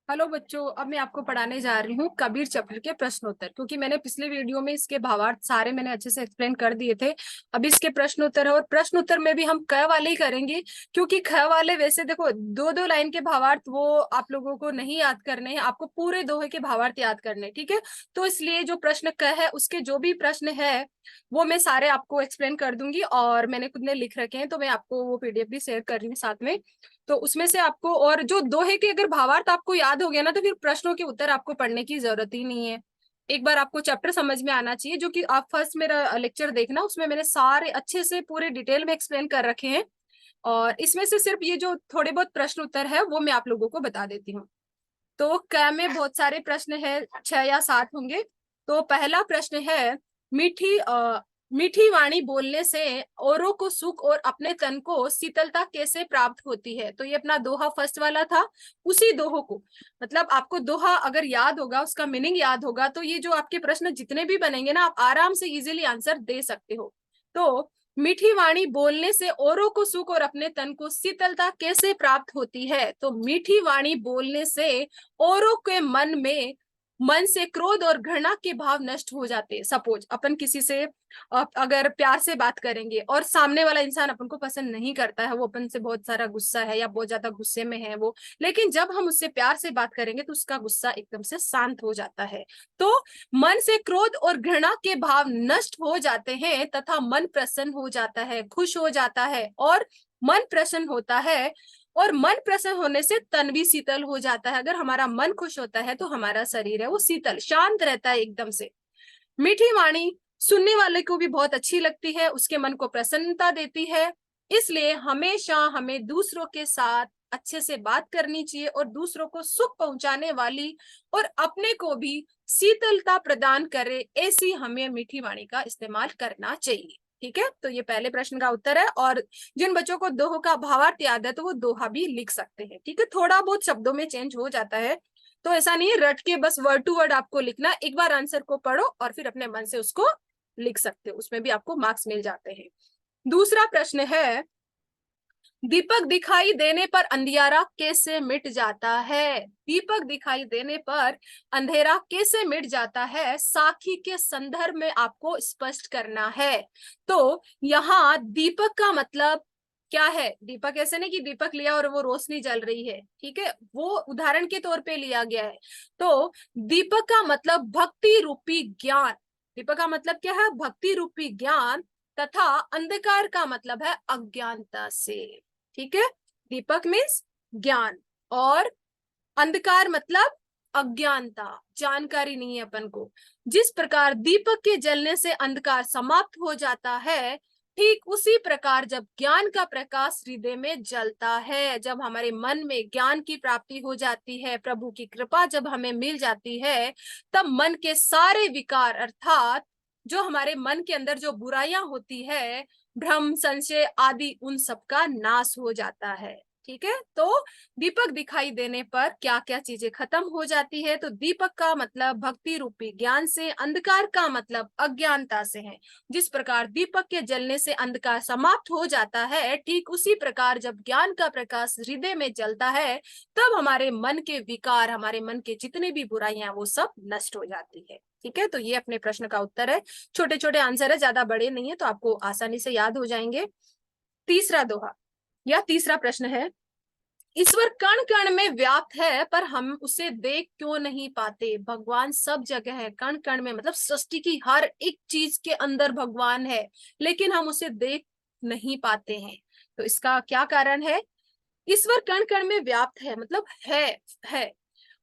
Hello बच्चों, अब मैं आपको पढ़ाने जा रही हूँ कबीर चैप्टर के प्रश्नोत्तर। क्योंकि मैंने पिछले वीडियो में इसके भावार्थ सारे मैंने अच्छे से एक्सप्लेन कर दिए थे। अब इसके प्रश्नोत्तर है और प्रश्नोत्तर में भी हम क वाले ही करेंगे, क्योंकि ख वाले वैसे देखो दो दो लाइन के भावार्थ वो आप लोगों को नहीं याद करने हैं, आपको पूरे दोहे के भावार्थ याद करने हैं, ठीक है। तो इसलिए जो प्रश्न क है उसके जो भी प्रश्न है वो मैं सारे आपको एक्सप्लेन कर दूंगी, और मैंने खुद ने लिख रखे हैं तो मैं आपको वो पीडीएफ भी शेयर कर रही हूँ साथ में। तो उसमें से आपको, और जो दोहे के अगर भावार्थ आपको याद हो गया ना, तो फिर प्रश्नों के उत्तर आपको पढ़ने की जरूरत ही नहीं है। एक बार आपको चैप्टर समझ में आना चाहिए, जो कि आप फर्स्ट मेरा लेक्चर देखना, उसमें मैंने सारे अच्छे से पूरे डिटेल में एक्सप्लेन कर रखे हैं। और इसमें से सिर्फ ये जो थोड़े बहुत प्रश्न उत्तर है वो मैं आप लोगों को बता देती हूँ। तो क में बहुत सारे प्रश्न है, 6 या 7 होंगे। तो पहला प्रश्न है, मीठी मीठी वाणी बोलने से औरों को सुख और अपने तन को शीतलता कैसे प्राप्त होती है। तो ये अपना दोहा फर्स्ट वाला था। उसी दोहो को, मतलब आपको दोहा अगर याद होगा, उसका मीनिंग याद होगा, तो ये जो आपके प्रश्न जितने भी बनेंगे ना, आप आराम से इजीली आंसर दे सकते हो। तो मीठी वाणी बोलने से औरों को सुख और अपने तन को शीतलता कैसे प्राप्त होती है। तो मीठी वाणी बोलने से औरों के मन से क्रोध और घृणा के भाव नष्ट हो जाते हैं। सपोज अपन किसी से अगर प्यार से बात करेंगे और सामने वाला इंसान अपन को पसंद नहीं करता है, वो अपन से बहुत सारा गुस्सा है या बहुत ज्यादा गुस्से में है वो, लेकिन जब हम उससे प्यार से बात करेंगे तो उसका गुस्सा एकदम से शांत हो जाता है। तो मन से क्रोध और घृणा के भाव नष्ट हो जाते हैं तथा मन प्रसन्न हो जाता है, खुश हो जाता है। और मन प्रसन्न होता है, और मन प्रसन्न होने से तन भी शीतल हो जाता है। अगर हमारा मन खुश होता है तो हमारा शरीर है वो शीतल शांत रहता है एकदम से। मीठी वाणी सुनने वाले को भी बहुत अच्छी लगती है, उसके मन को प्रसन्नता देती है। इसलिए हमेशा हमें दूसरों के साथ अच्छे से बात करनी चाहिए, और दूसरों को सुख पहुंचाने वाली और अपने को भी शीतलता प्रदान करे ऐसी हमें मीठी वाणी का इस्तेमाल करना चाहिए। ठीक है, तो ये पहले प्रश्न का उत्तर है। और जिन बच्चों को दोहो का भावार्थ याद है तो वो दोहा भी लिख सकते हैं। ठीक है, थोड़ा बहुत शब्दों में चेंज हो जाता है, तो ऐसा नहीं है रट के बस वर्ड टू वर्ड आपको लिखना। एक बार आंसर को पढ़ो और फिर अपने मन से उसको लिख सकते हो, उसमें भी आपको मार्क्स मिल जाते हैं। दूसरा प्रश्न है, दीपक दिखाई देने पर अंधियारा कैसे मिट जाता है। दीपक दिखाई देने पर अंधेरा कैसे मिट जाता है, साखी के संदर्भ में आपको स्पष्ट करना है। तो यहाँ दीपक का मतलब क्या है। दीपक ऐसे नहीं कि दीपक लिया और वो रोशनी जल रही है, ठीक है, वो उदाहरण के तौर पे लिया गया है। तो दीपक का मतलब भक्ति रूपी ज्ञान। दीपक का मतलब क्या है, भक्ति रूपी ज्ञान। तथा अंधकार का मतलब है अज्ञानता से। ठीक है, दीपक मीन्स ज्ञान, और अंधकार मतलब अज्ञानता, जानकारी नहीं है अपन को। जिस प्रकार दीपक के जलने से अंधकार समाप्त हो जाता है, ठीक उसी प्रकार जब ज्ञान का प्रकाश हृदय में जलता है, जब हमारे मन में ज्ञान की प्राप्ति हो जाती है, प्रभु की कृपा जब हमें मिल जाती है, तब मन के सारे विकार अर्थात जो हमारे मन के अंदर जो बुराइयां होती है, भ्रम संशय आदि, उन सब का नाश हो जाता है। ठीक है, तो दीपक दिखाई देने पर क्या क्या चीजें खत्म हो जाती है। तो दीपक का मतलब भक्ति रूपी ज्ञान से, अंधकार का मतलब अज्ञानता से है। जिस प्रकार दीपक के जलने से अंधकार समाप्त हो जाता है, ठीक उसी प्रकार जब ज्ञान का प्रकाश हृदय में जलता है, तब हमारे मन के विकार, हमारे मन के जितने भी बुराइयां, वो सब नष्ट हो जाती है। ठीक है, तो ये अपने प्रश्न का उत्तर है। छोटे छोटे आंसर है, ज्यादा बड़े नहीं है, तो आपको आसानी से याद हो जाएंगे। तीसरा दोहा या तीसरा प्रश्न है, ईश्वर कण कण में व्याप्त है पर हम उसे देख क्यों नहीं पाते। भगवान सब जगह है, कण कण में मतलब सृष्टि की हर एक चीज के अंदर भगवान है, लेकिन हम उसे देख नहीं पाते हैं। तो इसका क्या कारण है। ईश्वर कण कण में व्याप्त है, मतलब है,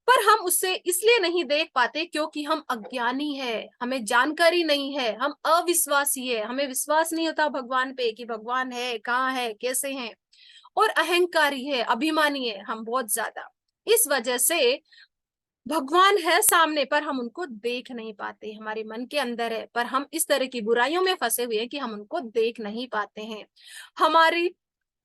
पर हम उससे इसलिए नहीं देख पाते क्योंकि हम अज्ञानी है, हमें जानकारी नहीं है, हम अविश्वासी है, हमें विश्वास नहीं होता भगवान पे कि भगवान है, कहाँ है, कैसे हैं। और अहंकारी है, अभिमानी है हम बहुत ज्यादा। इस वजह से भगवान है सामने पर हम उनको देख नहीं पाते, हमारे मन के अंदर है, पर हम इस तरह की बुराइयों में फंसे हुए हैं कि हम उनको देख नहीं पाते हैं। हमारी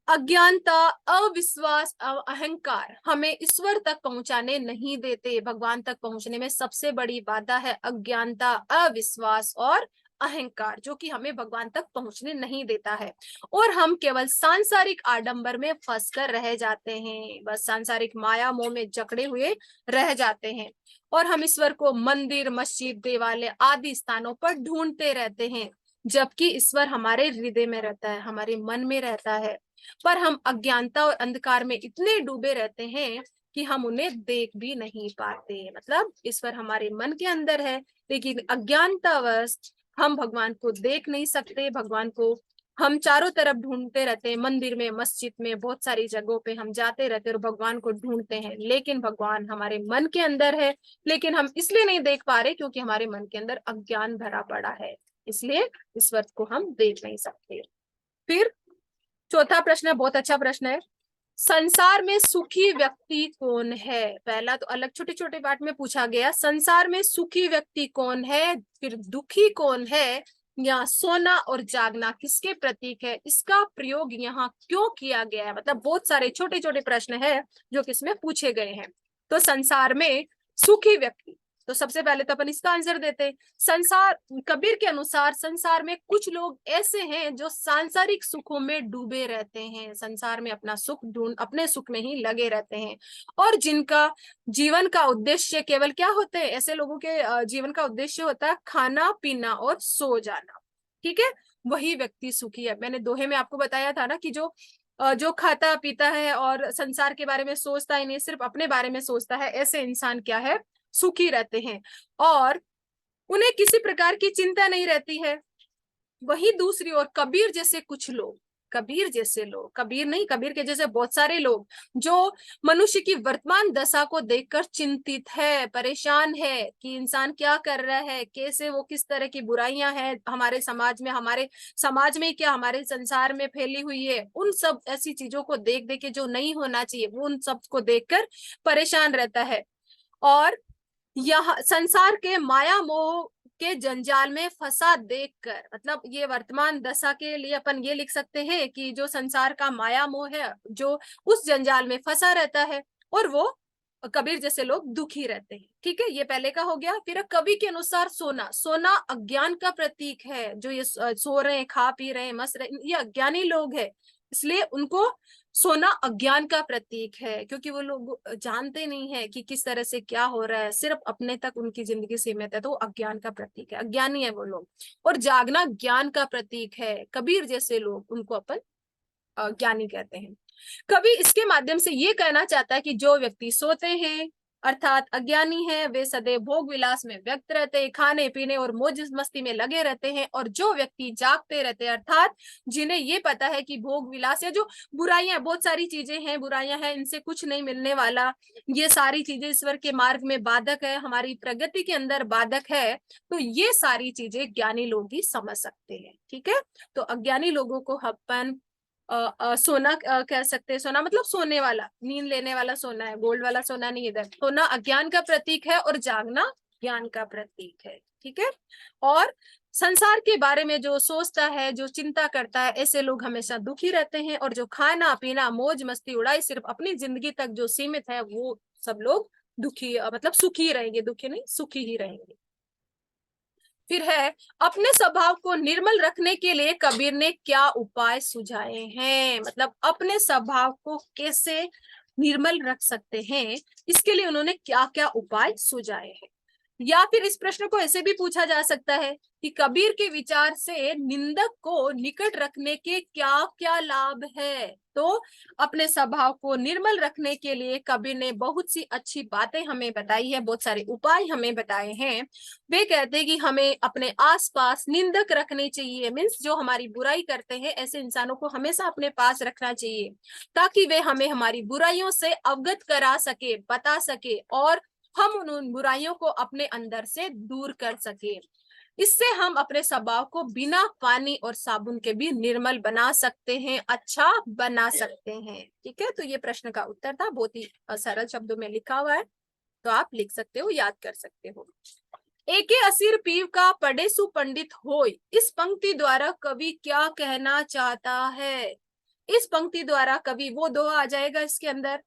अज्ञानता, अविश्वास, अहंकार हमें ईश्वर तक पहुंचाने नहीं देते। भगवान तक पहुंचने में सबसे बड़ी बाधा है अज्ञानता, अविश्वास और अहंकार, जो कि हमें भगवान तक पहुंचने नहीं देता है, और हम केवल सांसारिक आडंबर में फंसकर रह जाते हैं, बस सांसारिक माया मोह में जकड़े हुए रह जाते हैं, और हम ईश्वर को मंदिर, मस्जिद, देवालय आदि स्थानों पर ढूंढते रहते हैं, जबकि ईश्वर हमारे हृदय में रहता है, हमारे मन में रहता है, पर हम अज्ञानता और अंधकार में इतने डूबे रहते हैं कि हम उन्हें देख भी नहीं पाते। मतलब ईश्वर हमारे मन के अंदर है, लेकिन अज्ञानतावश हम भगवान को देख नहीं सकते। भगवान को हम चारों तरफ ढूंढते रहते हैं, मंदिर में, मस्जिद में, बहुत सारी जगहों पे हम जाते रहते हैं और भगवान को ढूंढते हैं, लेकिन भगवान हमारे मन के अंदर है, लेकिन हम इसलिए नहीं देख पा रहे क्योंकि हमारे मन के अंदर अज्ञान भरा पड़ा है, इसलिए ईश्वर को हम देख नहीं सकते। फिर चौथा प्रश्न है, बहुत अच्छा प्रश्न है, संसार में सुखी व्यक्ति कौन है? पहला तो अलग छोटे छोटे पार्ट में पूछा गया, संसार में सुखी व्यक्ति कौन है, फिर दुखी कौन है, या सोना और जागना किसके प्रतीक है, इसका प्रयोग यहाँ क्यों किया गया है। मतलब बहुत सारे छोटे छोटे प्रश्न है जो किसमें पूछे गए हैं। तो संसार में सुखी व्यक्ति, तो सबसे पहले तो अपन इसका आंसर देते हैं। संसार, कबीर के अनुसार संसार में कुछ लोग ऐसे हैं जो सांसारिक सुखों में डूबे रहते हैं, संसार में अपना सुख ढूंढ, अपने सुख में ही लगे रहते हैं, और जिनका जीवन का उद्देश्य केवल क्या होते हैं, ऐसे लोगों के जीवन का उद्देश्य होता है खाना पीना और सो जाना। ठीक है, वही व्यक्ति सुखी है। मैंने दोहे में आपको बताया था ना कि जो खाता पीता है और संसार के बारे में सोचता ही नहीं, सिर्फ अपने बारे में सोचता है, ऐसे इंसान क्या है, सुखी रहते हैं, और उन्हें किसी प्रकार की चिंता नहीं रहती है। वही दूसरी ओर कबीर जैसे कुछ लोग, कबीर जैसे लोग, कबीर नहीं, कबीर के जैसे बहुत सारे लोग जो मनुष्य की वर्तमान दशा को देखकर चिंतित है, परेशान है कि इंसान क्या कर रहा है, कैसे वो, किस तरह की बुराइयां हैं हमारे समाज में क्या हमारे संसार में फैली हुई है, उन सब ऐसी चीजों को देख देख के जो नहीं होना चाहिए, वो उन सब को देखकर परेशान रहता है, और यह संसार के माया मोह के जंजाल में फंसा देखकर, मतलब ये वर्तमान दशा के लिए अपन ये लिख सकते हैं कि जो संसार का माया मोह है, जो उस जंजाल में फंसा रहता है, और वो कबीर जैसे लोग दुखी रहते हैं। ठीक है, ये पहले का हो गया। फिर कवि के अनुसार सोना, सोना अज्ञान का प्रतीक है, जो ये सो रहे हैं, खा पी रहे हैं, मस्त रहे, ये अज्ञानी लोग हैं, इसलिए उनको सोना अज्ञान का प्रतीक है, क्योंकि वो लोग जानते नहीं है कि किस तरह से क्या हो रहा है, सिर्फ अपने तक उनकी जिंदगी सीमित है, तो अज्ञान का प्रतीक है, अज्ञानी है वो लोग। और जागना ज्ञान का प्रतीक है, कबीर जैसे लोग, उनको अपन ज्ञानी कहते हैं। कवि इसके माध्यम से ये कहना चाहता है कि जो व्यक्ति सोते हैं अर्थात अज्ञानी है, वे सदैव भोग विलास में व्यक्त रहते हैं, खाने पीने और मौज मस्ती में लगे रहते हैं, और जो व्यक्ति जागते रहते हैं अर्थात जिन्हें ये पता है कि भोग विलास या जो बुराइयां, बहुत सारी चीजें हैं, बुराइयां हैं, इनसे कुछ नहीं मिलने वाला, ये सारी चीजें ईश्वर के मार्ग में बाधक है, हमारी प्रगति के अंदर बाधक है, तो ये सारी चीजें ज्ञानी लोग ही समझ सकते हैं। ठीक है, तो अज्ञानी लोगों को अपन सोना कह सकते हैं। सोना मतलब सोने वाला, नींद लेने वाला सोना है, गोल्ड वाला सोना नहीं। इधर सोना अज्ञान का प्रतीक है और जागना ज्ञान का प्रतीक है। ठीक है, और संसार के बारे में जो सोचता है, जो चिंता करता है, ऐसे लोग हमेशा दुखी रहते हैं, और जो खाना पीना मौज मस्ती उड़ाई सिर्फ अपनी जिंदगी तक जो सीमित है, वो सब लोग दुखी, मतलब सुखी रहेंगे, दुखी नहीं, सुखी ही रहेंगे। फिर है, अपने स्वभाव को निर्मल रखने के लिए कबीर ने क्या उपाय सुझाए हैं, मतलब अपने स्वभाव को कैसे निर्मल रख सकते हैं, इसके लिए उन्होंने क्या क्या उपाय सुझाए हैं। या फिर इस प्रश्न को ऐसे भी पूछा जा सकता है कि कबीर के विचार से निंदक को निकट रखने के क्या क्या लाभ है। तो अपने स्वभाव को निर्मल रखने के लिए कबीर ने बहुत सी अच्छी बातें हमें बताई है, बहुत सारे उपाय हमें बताए हैं। वे कहते हैं कि हमें अपने आसपास निंदक रखने चाहिए, मीन्स जो हमारी बुराई करते हैं, ऐसे इंसानों को हमेशा अपने पास रखना चाहिए, ताकि वे हमें हमारी बुराइयों से अवगत करा सके, बता सके, और हम उन बुराइयों को अपने अंदर से दूर कर सके। इससे हम अपने स्वभाव को बिना पानी और साबुन के भी निर्मल बना सकते हैं, अच्छा बना सकते हैं। ठीक है, तो ये प्रश्न का उत्तर था, बहुत ही सरल शब्दों में लिखा हुआ है, तो आप लिख सकते हो, याद कर सकते हो। एके असीर पीव का पढ़े सु पंडित होय, इस पंक्ति द्वारा कवि क्या कहना चाहता है। इस पंक्ति द्वारा कवि, वो दोहा आ जाएगा इसके अंदर,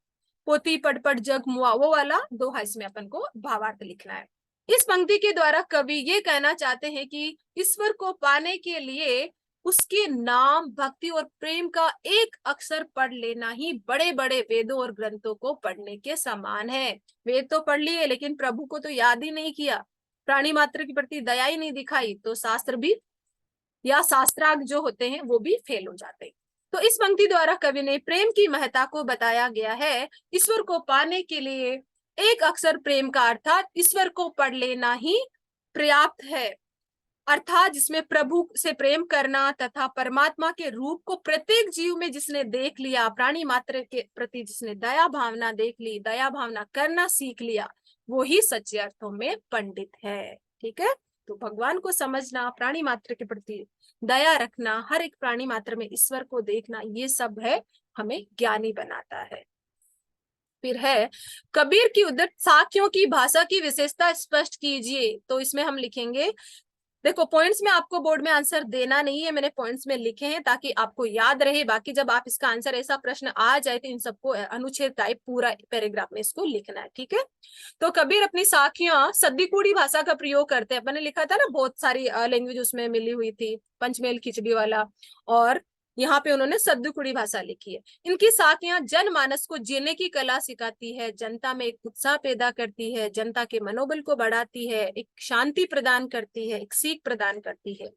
पोती पढ़ पढ़ जग मुआ, वो वाला दोहा इसमें अपन को भावार्थ लिखना है। इस पंक्ति के द्वारा कवि ये कहना चाहते हैं कि ईश्वर को पाने के लिए उसके नाम, भक्ति और प्रेम का एक अक्षर पढ़ लेना ही बड़े बड़े वेदों और ग्रंथों को पढ़ने के समान है। वेद तो पढ़ लिए लेकिन प्रभु को तो याद ही नहीं किया, प्राणी मात्र के प्रति दया ही नहीं दिखाई, तो शास्त्र भी या शास्त्रार्थ जो होते हैं वो भी फेल हो जाते हैं। तो इस पंक्ति द्वारा कवि ने प्रेम की महत्ता को बताया गया है। ईश्वर को पाने के लिए एक अक्षर प्रेम का अर्थात ईश्वर को पढ़ लेना ही पर्याप्त है, अर्थात जिसमें प्रभु से प्रेम करना तथा परमात्मा के रूप को प्रत्येक जीव में जिसने देख लिया, प्राणी मात्र के प्रति जिसने दया भावना देख ली, दया भावना करना सीख लिया, वो ही सच्चे अर्थों में पंडित है। ठीक है, तो भगवान को समझना, प्राणी मात्र के प्रति दया रखना, हर एक प्राणी मात्र में ईश्वर को देखना, ये सब है हमें ज्ञानी बनाता है। फिर है कबीर की उद्धत साखियों की भाषा की विशेषता स्पष्ट कीजिए। तो इसमें हम लिखेंगे, देखो पॉइंट्स में आपको बोर्ड में आंसर देना नहीं है, मैंने पॉइंट्स में लिखे हैं ताकि आपको याद रहे। बाकी जब आप इसका आंसर ऐसा प्रश्न आ जाए तो इन सबको अनुच्छेद टाइप पूरा पैराग्राफ में इसको लिखना है। ठीक है, तो कबीर अपनी साखियां सद्दिकुड़ी भाषा का प्रयोग करते हैं। मैंने लिखा था ना बहुत सारी लैंग्वेज उसमें मिली हुई थी, पंचमेल खिचड़ी वाला, और यहाँ पे उन्होंने सद्दिकुड़ी भाषा लिखी है। इनकी साखियां जनमानस को जीने की कला सिखाती है, जनता में एक उत्साह पैदा करती है, जनता के मनोबल को बढ़ाती है, एक शांति प्रदान करती है, एक सीख प्रदान करती है।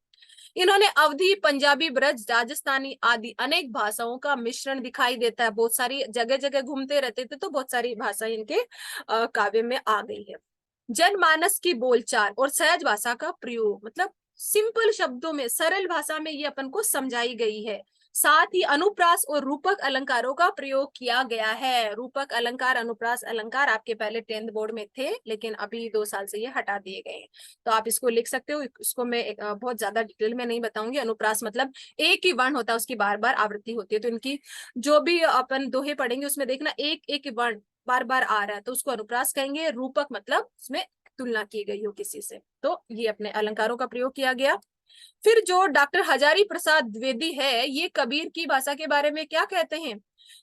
इन्होंने अवधी, पंजाबी, ब्रज, राजस्थानी आदि अनेक भाषाओं का मिश्रण दिखाई देता है। बहुत सारी जगह जगह घूमते रहते थे तो बहुत सारी भाषा इनके काव्य में आ गई है। जनमानस की बोलचाल और सहज भाषा का प्रयोग, मतलब सिंपल शब्दों में, सरल भाषा में ये अपन को समझाई गई है। साथ ही अनुप्रास और रूपक अलंकारों का प्रयोग किया गया है। रूपक अलंकार, अनुप्रास अलंकार आपके पहले 10th बोर्ड में थे, लेकिन अभी 2 साल से ये हटा दिए गए हैं, तो आप इसको लिख सकते हो। इसको मैं बहुत ज्यादा डिटेल में नहीं बताऊंगी। अनुप्रास मतलब एक ही वर्ण होता है, उसकी बार बार आवृत्ति होती है, तो इनकी जो भी अपन दोहे पढ़ेंगे उसमें देखना एक एक वर्ण बार बार आ रहा है तो उसको अनुप्रास कहेंगे। रूपक मतलब उसमें तुलना की गई हो किसी से, तो ये अपने अलंकारों का प्रयोग किया गया। फिर जो डॉक्टर हजारी प्रसाद द्विवेदी है, ये कबीर की भाषा के बारे में क्या कहते हैं,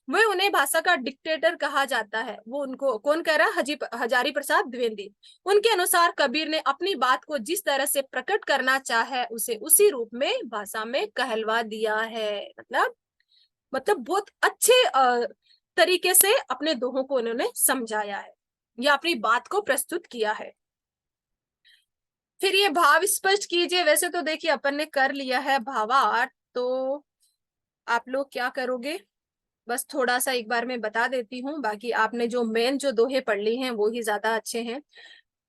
वह उन्हें भाषा का डिक्टेटर कहा जाता है। वो उनको कौन कह रहा है, हजारी प्रसाद द्विवेदी। उनके अनुसार कबीर ने अपनी बात को जिस तरह से प्रकट करना चाहे उसे उसी रूप में भाषा में कहलवा दिया है। मतलब बहुत अच्छे तरीके से अपने दोहों को उन्होंने समझाया है या अपनी बात को प्रस्तुत किया है। फिर ये भाव स्पष्ट कीजिए। वैसे तो देखिए अपन ने कर लिया है भावार्थ, तो आप लोग क्या करोगे, बस थोड़ा सा एक बार मैं बता देती हूँ, बाकी आपने जो मेन जो दोहे पढ़ ली हैं वो ही ज्यादा अच्छे हैं,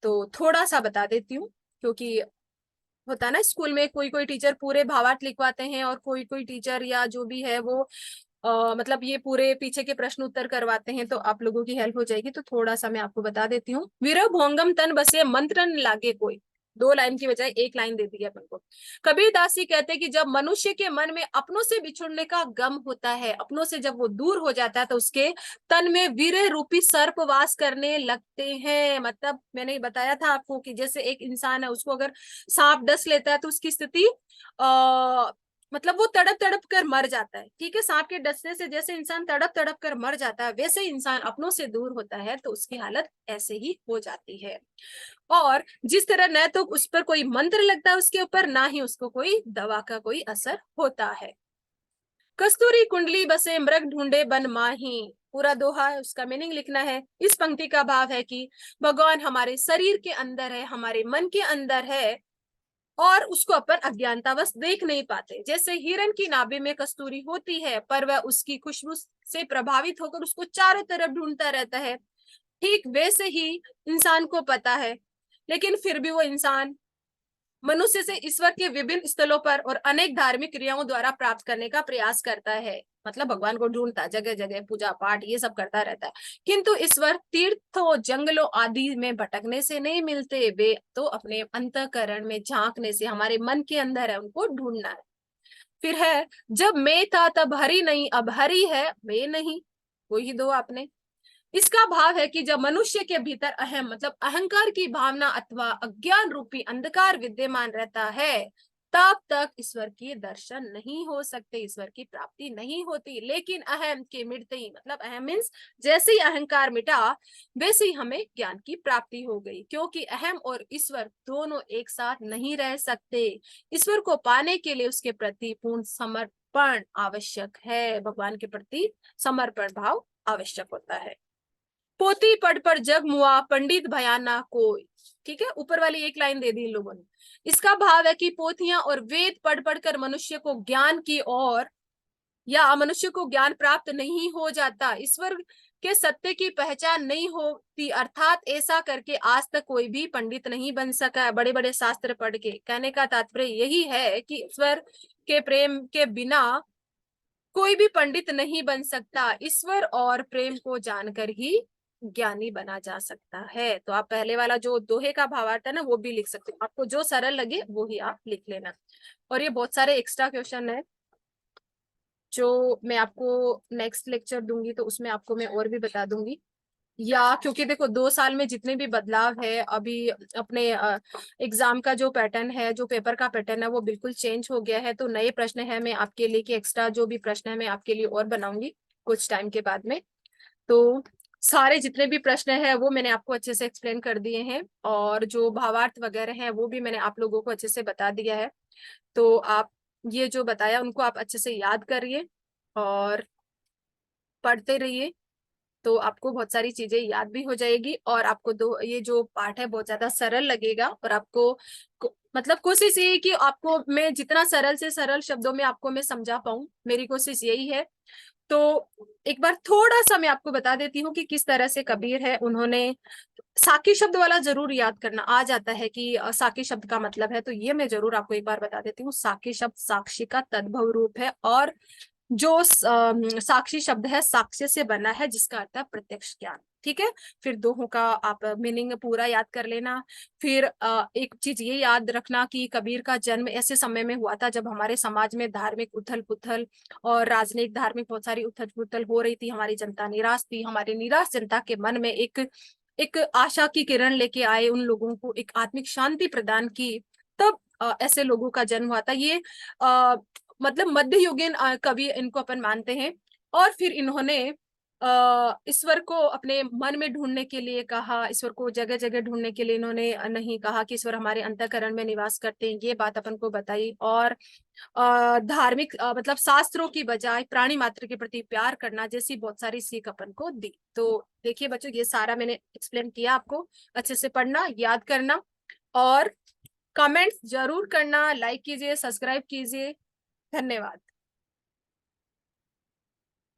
तो थोड़ा सा बता देती हूँ। क्योंकि होता है ना स्कूल में कोई कोई टीचर पूरे भावार्थ लिखवाते हैं और कोई कोई टीचर या जो भी है वो मतलब ये पूरे पीछे के प्रश्न उत्तर करवाते हैं, तो आप लोगों की हेल्प हो जाएगी। तो थोड़ा सा मैं आपको बता देती हूँ। विरह भोंगम तन बसे मंत्र न लागे कोई, 2 लाइन की बजाय 1 लाइन दे दी है अपन को। कबीर दास जी कहते हैं कि जब मनुष्य के मन में अपनों से बिछुड़ने का गम होता है, अपनों से जब वो दूर हो जाता है, तो उसके तन में विरह रूपी सर्प वास करने लगते हैं। मतलब मैंने बताया था आपको कि जैसे एक इंसान है, उसको अगर सांप डस लेता है तो उसकी स्थिति मतलब वो तड़प तड़प कर मर जाता है। ठीक है, सांप के डसने से जैसे इंसान तड़प तड़प कर मर जाता है, वैसे इंसान अपनों से दूर होता है तो उसकी हालत ऐसे ही हो जाती है। और जिस तरह न तो उस पर कोई मंत्र लगता है उसके ऊपर, ना ही उसको कोई दवा का कोई असर होता है। कस्तूरी कुंडली बसे मृग ढूंढे बन माही, पूरा दोहा है, उसका मीनिंग लिखना है। इस पंक्ति का भाव है कि भगवान हमारे शरीर के अंदर है, हमारे मन के अंदर है, और उसको अपन अज्ञानतावश देख नहीं पाते। जैसे हिरण की नाभि में कस्तूरी होती है, पर वह उसकी खुशबू से प्रभावित होकर उसको चारों तरफ ढूंढता रहता है, ठीक वैसे ही इंसान को पता है, लेकिन फिर भी वो इंसान मनुष्य से ईश्वर के विभिन्न स्थलों पर और अनेक धार्मिक क्रियाओं द्वारा प्राप्त करने का प्रयास करता है। मतलब भगवान को ढूंढता, जगह जगह पूजा पाठ ये सब करता रहता है, किंतु ईश्वर तीर्थों, जंगलों आदि में भटकने से नहीं मिलते, वे तो अपने अंतःकरण में झांकने से, हमारे मन के अंदर है, उनको ढूंढना है। फिर है जब मैं था तब हरि नहीं, अब हरि है मैं नहीं, वही दो आपने। इसका भाव है कि जब मनुष्य के भीतर अहम मतलब अहंकार की भावना अथवा अज्ञान रूपी अंधकार विद्यमान रहता है, तब तक ईश्वर के दर्शन नहीं हो सकते, ईश्वर की प्राप्ति नहीं होती। लेकिन अहम के मिटते ही, मतलब अहम मीन्स जैसे ही अहंकार मिटा वैसे ही हमें ज्ञान की प्राप्ति हो गई, क्योंकि अहम और ईश्वर दोनों एक साथ नहीं रह सकते। ईश्वर को पाने के लिए उसके प्रति पूर्ण समर्पण आवश्यक है, भगवान के प्रति समर्पण भाव आवश्यक होता है। पोती पढ़ पर जग मुआ पंडित भयाना कोई। ठीक है, ऊपर वाली एक लाइन दे दी इन लोगों ने। इसका भाव है कि पोथियां और वेद पढ़ पढ़कर मनुष्य को ज्ञान की ओर या मनुष्य को ज्ञान प्राप्त नहीं हो जाता, ईश्वर के सत्य की पहचान नहीं होती, अर्थात ऐसा करके आज तक कोई भी पंडित नहीं बन सका है बड़े बड़े शास्त्र पढ़ के। कहने का तात्पर्य यही है कि ईश्वर के प्रेम के बिना कोई भी पंडित नहीं बन सकता, ईश्वर और प्रेम को जानकर ही ज्ञानी बना जा सकता है। तो आप पहले वाला जो दोहे का भावार्थ है ना वो भी लिख सकते हो, आपको जो सरल लगे वो ही आप लिख लेना। और ये बहुत सारे एक्स्ट्रा क्वेश्चन है जो मैं आपको नेक्स्ट लेक्चर दूंगी तो उसमें आपको मैं और भी बता दूंगी। या क्योंकि देखो 2 साल में जितने भी बदलाव है, अभी अपने एग्जाम का जो पैटर्न है, जो पेपर का पैटर्न है वो बिल्कुल चेंज हो गया है। तो नए प्रश्न है मैं आपके लिए, कि एक्स्ट्रा जो भी प्रश्न है मैं आपके लिए और बनाऊंगी कुछ टाइम के बाद में। तो सारे जितने भी प्रश्न है वो मैंने आपको अच्छे से एक्सप्लेन कर दिए हैं, और जो भावार्थ वगैरह है वो भी मैंने आप लोगों को अच्छे से बता दिया है। तो आप ये जो बताया उनको आप अच्छे से याद करिए और पढ़ते रहिए, तो आपको बहुत सारी चीजें याद भी हो जाएगी, और आपको ये जो पाठ है बहुत ज्यादा सरल लगेगा। और आपको मतलब कोशिश यही कि आपको मैं जितना सरल से सरल शब्दों में आपको मैं समझा पाऊं, मेरी कोशिश यही है। तो एक बार थोड़ा सा मैं आपको बता देती हूँ कि किस तरह से कबीर है, उन्होंने साकी शब्द वाला जरूर याद करना आ जाता है कि साकी शब्द का मतलब है, तो ये मैं जरूर आपको एक बार बता देती हूँ। साकी शब्द साक्षी का तद्भव रूप है, और जो साक्षी शब्द है साक्ष्य से बना है, जिसका अर्थ है प्रत्यक्ष ज्ञान। ठीक है, फिर दोहों का आप मीनिंग पूरा याद कर लेना। फिर एक चीज ये याद रखना कि कबीर का जन्म ऐसे समय में हुआ था जब हमारे समाज में धार्मिक उथल पुथल और राजनीतिक धार्मिक बहुत सारी उथल पुथल हो रही थी। हमारी जनता निराश थी, हमारी निराश जनता के मन में एक एक आशा की किरण लेके आए, उन लोगों को एक आत्मिक शांति प्रदान की। तब ऐसे लोगों का जन्म हुआ था। ये मतलब मध्ययुगीन कवि इनको अपन मानते हैं। और फिर इन्होंने ईश्वर को अपने मन में ढूंढने के लिए कहा, ईश्वर को जगह जगह ढूंढने के लिए इन्होंने नहीं कहा कि ईश्वर हमारे अंतःकरण में निवास करते हैं, ये बात अपन को बताई। और धार्मिक मतलब शास्त्रों की बजाय प्राणी मात्र के प्रति प्यार करना जैसी बहुत सारी सीख अपन को दी। तो देखिए बच्चों, ये सारा मैंने एक्सप्लेन किया आपको, अच्छे से पढ़ना, याद करना, और कमेंट्स जरूर करना, लाइक कीजिए, सब्सक्राइब कीजिए। धन्यवाद।